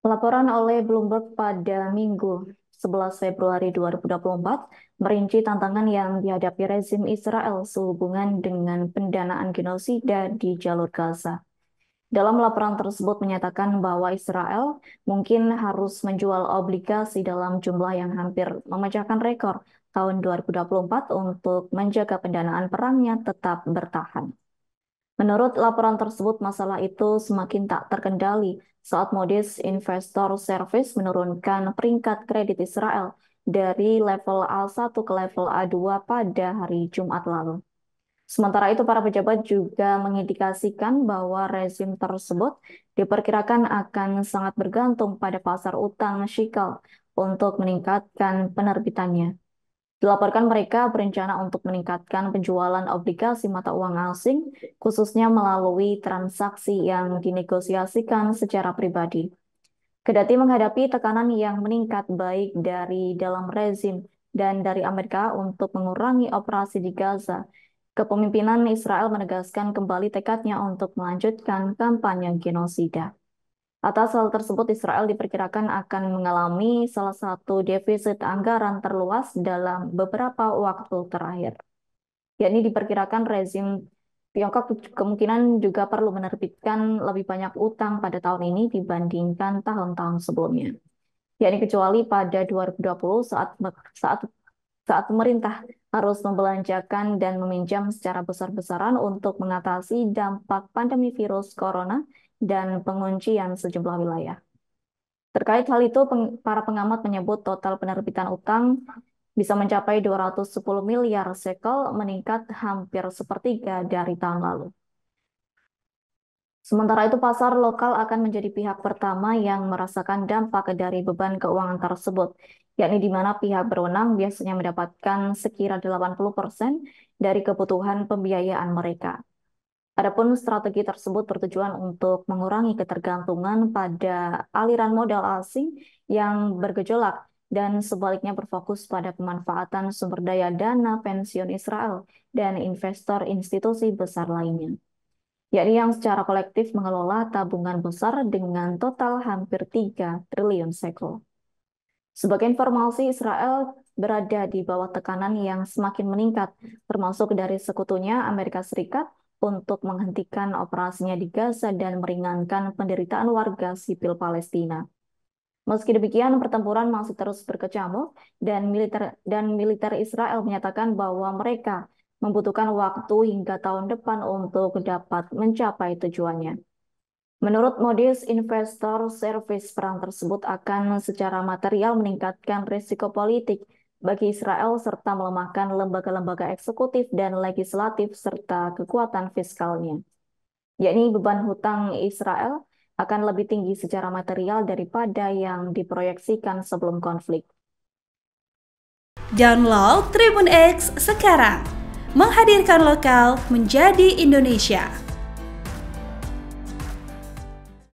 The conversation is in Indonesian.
Laporan oleh Bloomberg pada Minggu 11 Februari 2024 merinci tantangan yang dihadapi rezim Israel sehubungan dengan pendanaan genosida di jalur Gaza. Dalam laporan tersebut menyatakan bahwa Israel mungkin harus menjual obligasi dalam jumlah yang hampir memecahkan rekor tahun 2024 untuk menjaga pendanaan perangnya tetap bertahan. Menurut laporan tersebut, masalah itu semakin tak terkendali saat Moody's Investor Service menurunkan peringkat kredit Israel dari level A1 ke level A2 pada hari Jumat lalu. Sementara itu, para pejabat juga mengindikasikan bahwa rezim tersebut diperkirakan akan sangat bergantung pada pasar utang shekel untuk meningkatkan penerbitannya. Dilaporkan mereka berencana untuk meningkatkan penjualan obligasi mata uang asing, khususnya melalui transaksi yang dinegosiasikan secara pribadi. Kedati menghadapi tekanan yang meningkat baik dari dalam rezim dan dari Amerika untuk mengurangi operasi di Gaza, kepemimpinan Israel menegaskan kembali tekadnya untuk melanjutkan kampanye genosida. Atas hal tersebut, Israel diperkirakan akan mengalami salah satu defisit anggaran terluas dalam beberapa waktu terakhir. Yakni diperkirakan rezim Tiongkok kemungkinan juga perlu menerbitkan lebih banyak utang pada tahun ini dibandingkan tahun-tahun sebelumnya. Yakni kecuali pada 2020 saat saat pemerintah harus membelanjakan dan meminjam secara besar-besaran untuk mengatasi dampak pandemi virus corona dan penguncian sejumlah wilayah. Terkait hal itu, para pengamat menyebut total penerbitan utang bisa mencapai 210 miliar shekel, meningkat hampir sepertiga dari tahun lalu. Sementara itu, pasar lokal akan menjadi pihak pertama yang merasakan dampak dari beban keuangan tersebut, yakni di mana pihak berwenang biasanya mendapatkan sekira 80% dari kebutuhan pembiayaan mereka. Adapun strategi tersebut bertujuan untuk mengurangi ketergantungan pada aliran modal asing yang bergejolak dan sebaliknya berfokus pada pemanfaatan sumber daya dana pensiun Israel dan investor institusi besar lainnya, yakni yang secara kolektif mengelola tabungan besar dengan total hampir 3 triliun shekel. Sebagai informasi, Israel berada di bawah tekanan yang semakin meningkat, termasuk dari sekutunya Amerika Serikat, untuk menghentikan operasinya di Gaza dan meringankan penderitaan warga sipil Palestina. Meski demikian, pertempuran masih terus berkecamuk dan militer Israel menyatakan bahwa mereka membutuhkan waktu hingga tahun depan untuk dapat mencapai tujuannya. Menurut Moody's Investor Service, perang tersebut akan secara material meningkatkan risiko politik bagi Israel serta melemahkan lembaga-lembaga eksekutif dan legislatif serta kekuatan fiskalnya. Yakni beban hutang Israel akan lebih tinggi secara material daripada yang diproyeksikan sebelum konflik. Download Tribun X sekarang, menghadirkan lokal menjadi Indonesia.